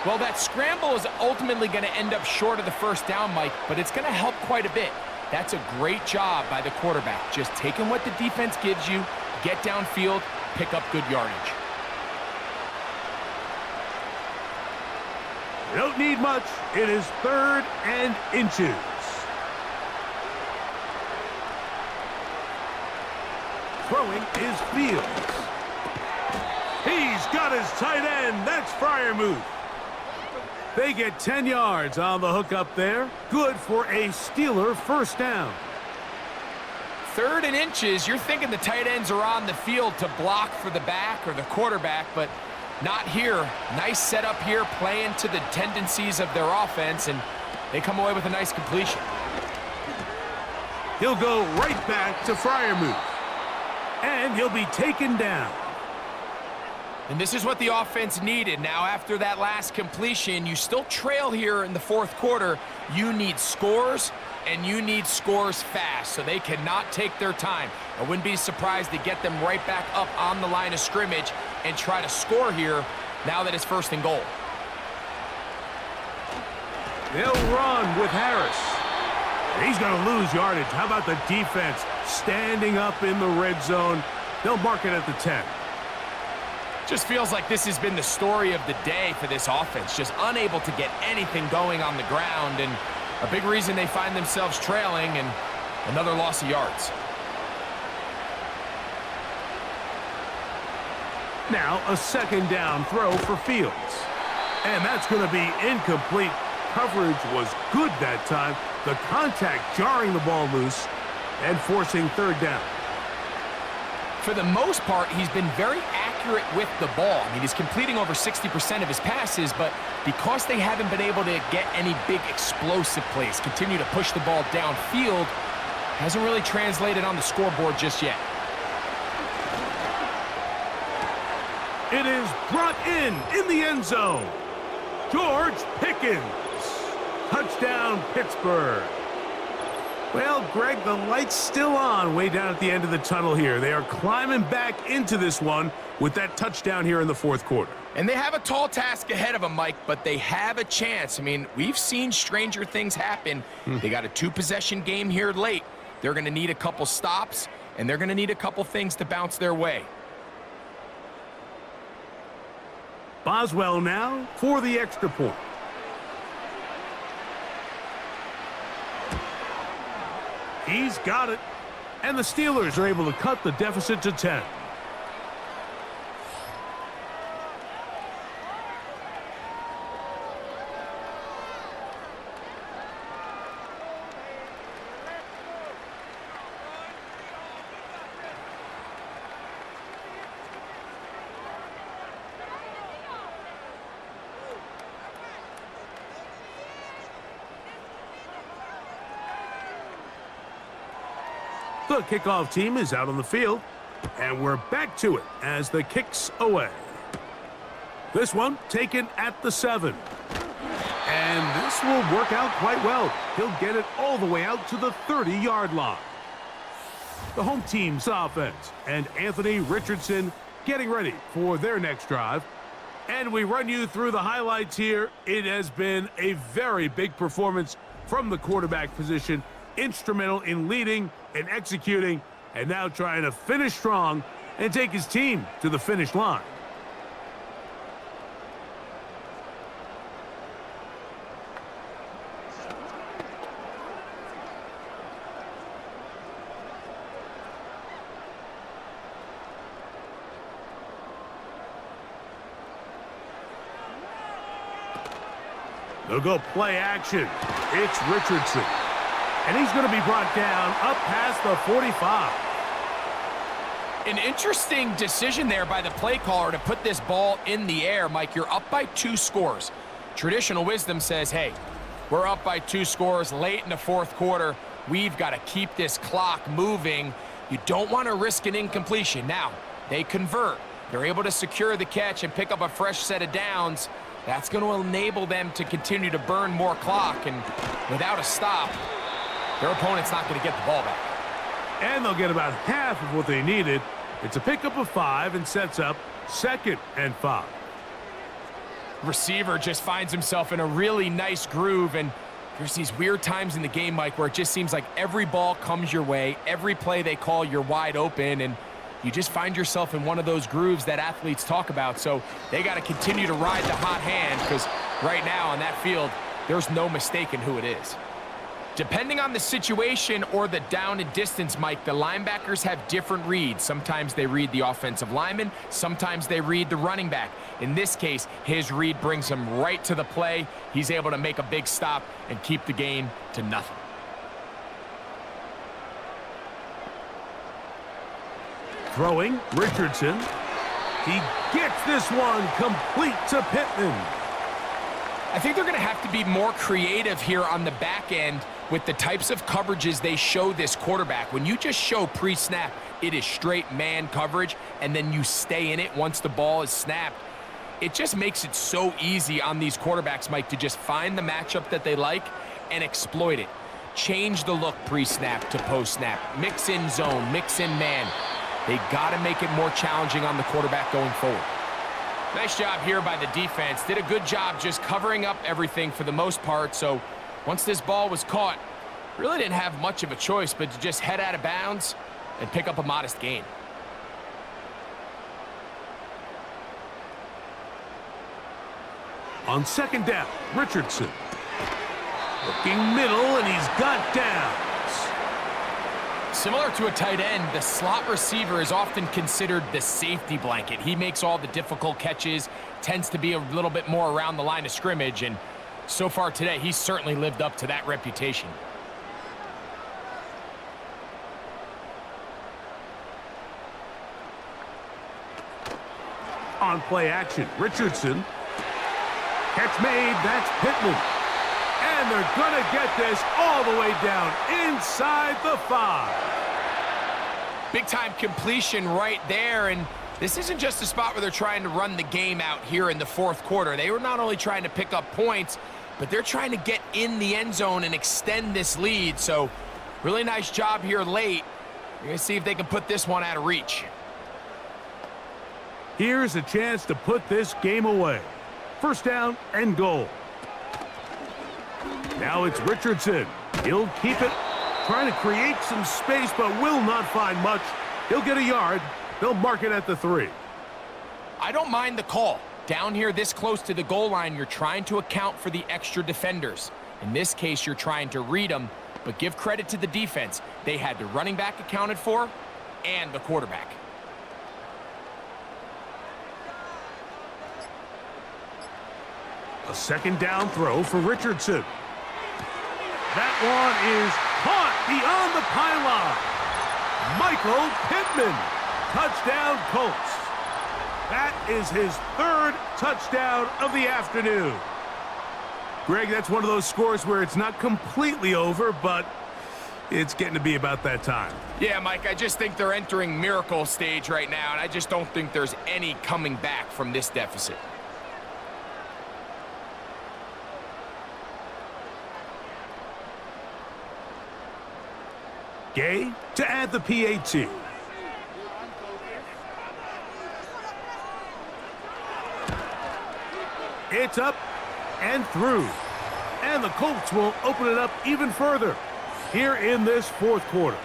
Well, that scramble is ultimately going to end up short of the first down, Mike, but it's going to help quite a bit. That's a great job by the quarterback, just taking what the defense gives you, get downfield, pick up good yardage. They don't need much. It is 3rd and inches. Throwing is Fields. He's got his tight end. That's Freiermuth. They get 10 yards on the hook up there. Good for a Steeler first down. 3rd and inches, you're thinking the tight ends are on the field to block for the back or the quarterback, but not here. Nice setup here, playing to the tendencies of their offense, and they come away with a nice completion. He'll go right back to Freiermuth. And he'll be taken down. And this is what the offense needed. Now, after that last completion, you still trail here in the 4th quarter. You need scores, and you need scores fast, so they cannot take their time. I wouldn't be surprised to get them right back up on the line of scrimmage and try to score here now that it's 1st and goal. They'll run with Harris. He's going to lose yardage. How about the defense standing up in the red zone? They'll mark it at the 10. Just feels like this has been the story of the day for this offense. Just unable to get anything going on the ground, and a big reason they find themselves trailing, and another loss of yards. Now a 2nd down throw for Fields. And that's going to be incomplete. Coverage was good that time. The contact jarring the ball loose and forcing 3rd down. For the most part, he's been very accurate with the ball. I mean, he's completing over 60% of his passes, but because they haven't been able to get any big explosive plays, continue to push the ball downfield, hasn't really translated on the scoreboard just yet. It is brought in the end zone. George Pickens. Touchdown, Pittsburgh. Well, Greg, the light's still on way down at the end of the tunnel here. They are climbing back into this one with that touchdown here in the 4th quarter. And they have a tall task ahead of them, Mike, but they have a chance. I mean, we've seen stranger things happen. They got a 2-possession game here late. They're going to need a couple stops, and they're going to need a couple things to bounce their way. Boswell now for the extra point. He's got it. And the Steelers are able to cut the deficit to 10. The kickoff team is out on the field, and we're back to it as the kick's away. This one taken at the 7. And this will work out quite well. He'll get it all the way out to the 30-yard line. The home team's offense and Anthony Richardson getting ready for their next drive. And we run you through the highlights here. It has been a very big performance from the quarterback position, instrumental in leading and executing, and now trying to finish strong and take his team to the finish line. They'll go play action. It's Richardson. And he's going to be brought down up past the 45. An interesting decision there by the play caller to put this ball in the air. Mike, you're up by 2 scores. Traditional wisdom says, hey, we're up by 2 scores late in the 4th quarter. We've got to keep this clock moving. You don't want to risk an incompletion. Now, they convert. They're able to secure the catch and pick up a fresh set of downs. That's going to enable them to continue to burn more clock, and without a stop, their opponent's not going to get the ball back. And they'll get about half of what they needed. It's a pickup of 5 and sets up 2nd and 5. Receiver just finds himself in a really nice groove, and there's these weird times in the game, Mike, where it just seems like every ball comes your way, every play they call, you're wide open, and you just find yourself in one of those grooves that athletes talk about. So they got to continue to ride the hot hand, because right now on that field, there's no mistaking who it is. Depending on the situation or the down and distance, Mike, the linebackers have different reads. Sometimes they read the offensive lineman. Sometimes they read the running back. In this case, his read brings him right to the play. He's able to make a big stop and keep the gain to nothing. Throwing, Richardson. He gets this one complete to Pittman. I think they're going to have to be more creative here on the back end with the types of coverages they show this quarterback. When you just show pre-snap, it is straight man coverage, and then you stay in it once the ball is snapped. It just makes it so easy on these quarterbacks, Mike, to just find the matchup that they like and exploit it. Change the look pre-snap to post-snap. Mix in zone, mix in man. They got to make it more challenging on the quarterback going forward. Nice job here by the defense. Did a good job just covering up everything for the most part. So once this ball was caught, really didn't have much of a choice but to just head out of bounds and pick up a modest gain. On 2nd down, Richardson. Looking middle, and he's got downs. Similar to a tight end, the slot receiver is often considered the safety blanket. He makes all the difficult catches, tends to be a little bit more around the line of scrimmage, and so far today, he's certainly lived up to that reputation. On play action, Richardson. Catch made, that's Pittman. And they're going to get this all the way down inside the 5. Big-time completion right there, and this isn't just a spot where they're trying to run the game out here in the 4th quarter. They were not only trying to pick up points, but they're trying to get in the end zone and extend this lead. So really nice job here late. You're going to see if they can put this one out of reach. Here's a chance to put this game away. 1st down and goal. Now it's Richardson. He'll keep it, trying to create some space, but will not find much. He'll get a yard. They'll mark it at the 3. I don't mind the call. Down here this close to the goal line, you're trying to account for the extra defenders. In this case, you're trying to read them, but give credit to the defense. They had the running back accounted for and the quarterback. A 2nd down throw for Richardson. That one is caught beyond the pylon. Michael Pittman. Touchdown, Colts. That is his 3rd touchdown of the afternoon. Greg, that's one of those scores where it's not completely over, but It's getting to be about that time. Yeah, Mike, I just think they're entering miracle stage right now, and I just don't think there's any coming back from this deficit. Gay to add the PAT. It's up and through. And the Colts will open it up even further here in this fourth quarter.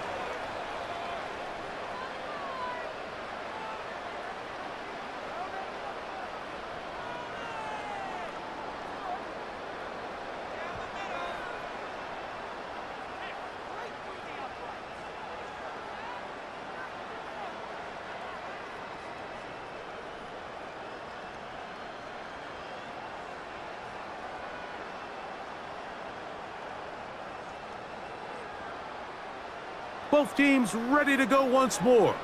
Both teams ready to go once more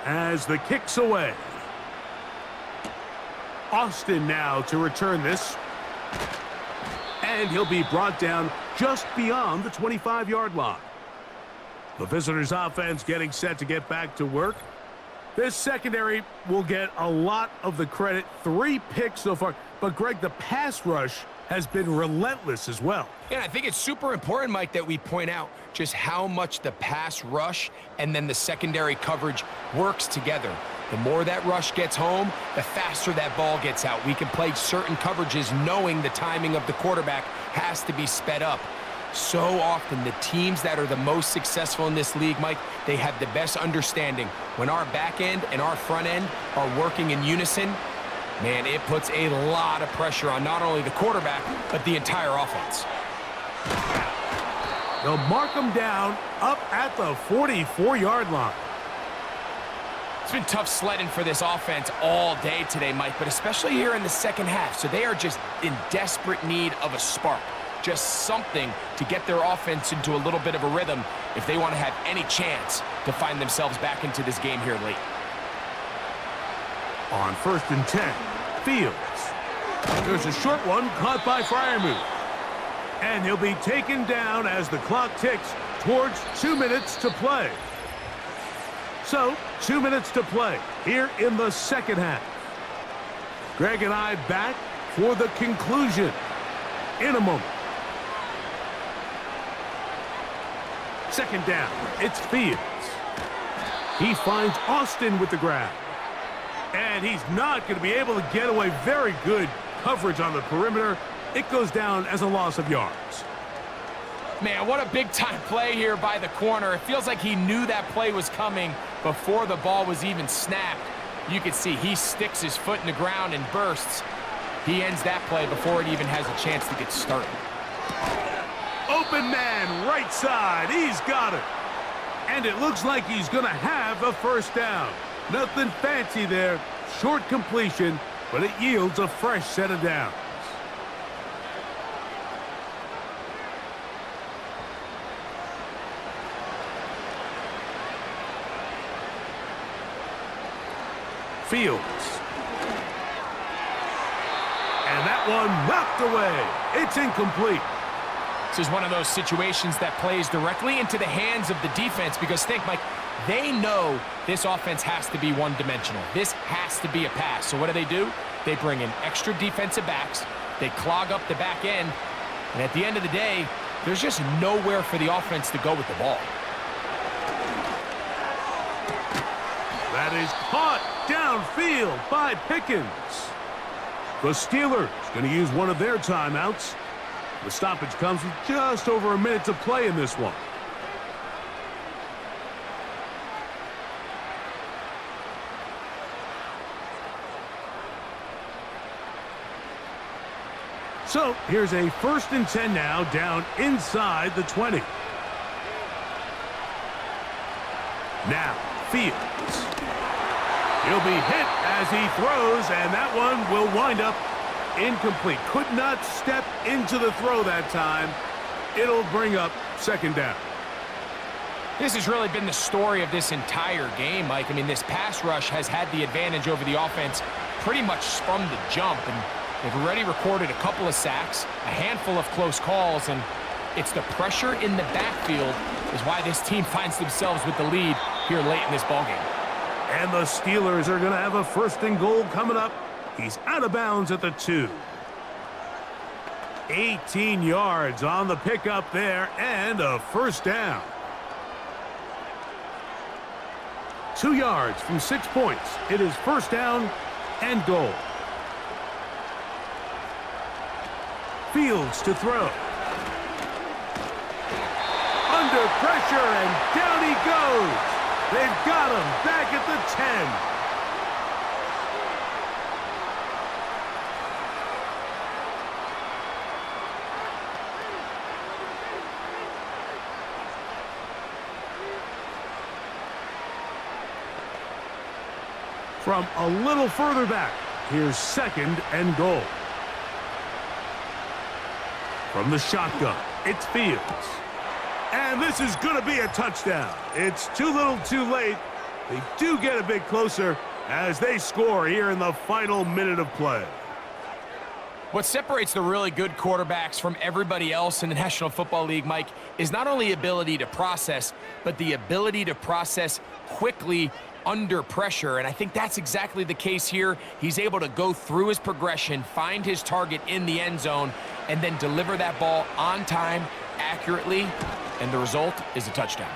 as the kick's away. Austin now to return this. And he'll be brought down just beyond the 25-yard line. The visitors' offense getting set to get back to work. This secondary will get a lot of the credit. 3 picks so far. But, Greg, the pass rush has been relentless as well. Yeah, I think it's super important, Mike, that we point out just how much the pass rush and then the secondary coverage works together. The more that rush gets home, the faster that ball gets out. We can play certain coverages knowing the timing of the quarterback has to be sped up. So often, the teams that are the most successful in this league, Mike, they have the best understanding. When our back end and our front end are working in unison, man, it puts a lot of pressure on not only the quarterback, but the entire offense. They'll mark them down up at the 44-yard line. It's been tough sledding for this offense all day today, Mike, but especially here in the second half. So they are just in desperate need of a spark, just something to get their offense into a little bit of a rhythm if they want to have any chance to find themselves back into this game here late. On 1st and 10, Fields. There's a short one caught by Freiermuth. And he'll be taken down as the clock ticks towards 2 minutes to play. So, 2 minutes to play here in the second half. Greg and I back for the conclusion in a moment. Second down, it's Fields. He finds Austin with the grab. And he's not going to be able to get away. Very good coverage on the perimeter. It goes down as a loss of yards. Man, what a big-time play here by the corner. It feels like he knew that play was coming before the ball was even snapped. You can see he sticks his foot in the ground and bursts. He ends that play before it even has a chance to get started. Open man, right side. He's got it. And it looks like he's going to have a first down. Nothing fancy there. Short completion, but it yields a fresh set of downs. Fields. And that one knocked away. It's incomplete. This is one of those situations that plays directly into the hands of the defense because think, Mike, they know this offense has to be one-dimensional. This has to be a pass. So what do? They bring in extra defensive backs. They clog up the back end. And at the end of the day, there's just nowhere for the offense to go with the ball. That is caught downfield by Pickens. The Steelers going to use one of their timeouts. The stoppage comes with just over a minute to play in this one. So here's a 1st and 10 now down inside the 20. Now Fields. He'll be hit as he throws, and that one will wind up incomplete. Could not step into the throw that time. It'll bring up second down. This has really been the story of this entire game, Mike. I mean, this pass rush has had the advantage over the offense pretty much from the jump, and they've already recorded a couple of sacks, a handful of close calls, and it's the pressure in the backfield is why this team finds themselves with the lead here late in this ballgame. And the Steelers are going to have a 1st and goal coming up. He's out of bounds at the 2. 18 yards on the pickup there, and a 1st down. 2 yards from 6 points. It is 1st down and goal. Fields to throw. Under pressure, and down he goes. They've got him back at the 10. From a little further back, here's 2nd and goal. From the shotgun, it's Fields. And this is going to be a touchdown. It's too little too late. They do get a bit closer as they score here in the final minute of play. What separates the really good quarterbacks from everybody else in the National Football League, Mike, is not only ability to process, but the ability to process quickly under pressure, and I think that's exactly the case here. He's able to go through his progression, find his target in the end zone, and then deliver that ball on time, accurately, and the result is a touchdown.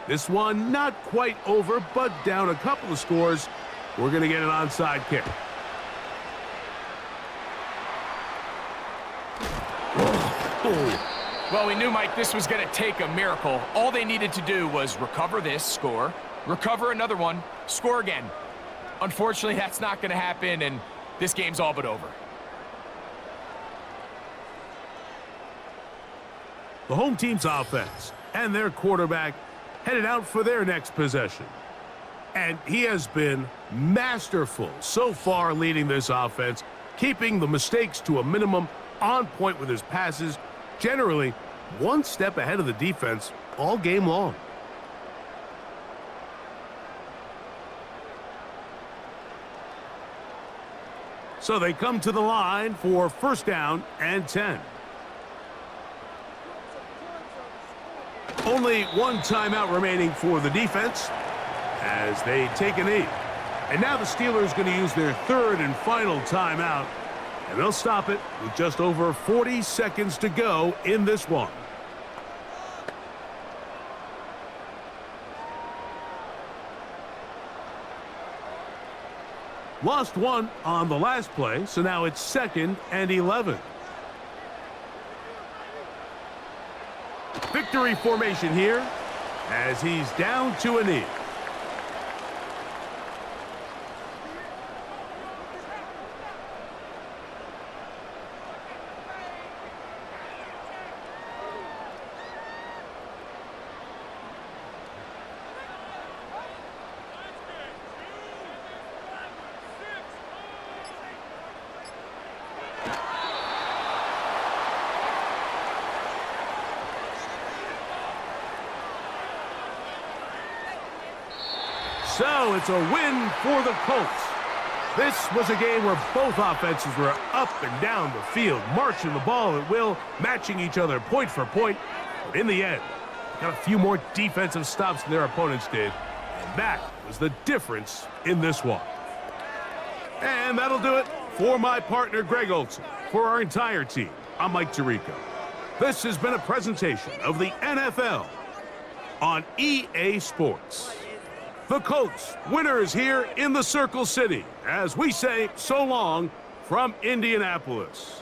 This one not quite over, but down a couple of scores. We're going to get an onside kick. Well, we knew, Mike, this was going to take a miracle. All they needed to do was recover this, score, recover another one, score again. Unfortunately, that's not going to happen, and this game's all but over. The home team's offense and their quarterback headed out for their next possession. And he has been masterful so far leading this offense, keeping the mistakes to a minimum, on point with his passes, generally one step ahead of the defense all game long. So they come to the line for 1st down and 10. Only one timeout remaining for the defense as they take a knee. And now the Steelers going to use their 3rd and final timeout, and they'll stop it with just over 40 seconds to go in this one. Lost one on the last play, so now it's 2nd and 11. Victory formation here as he's down to a knee. So it's a win for the Colts. This was a game where both offenses were up and down the field, marching the ball at will, matching each other point for point. But in the end, they got a few more defensive stops than their opponents did. And that was the difference in this one. And that'll do it for my partner, Greg Olson. For our entire team, I'm Mike Tirico. This has been a presentation of the NFL on EA Sports. The Colts, winners here in the Circle City, as we say so long from Indianapolis.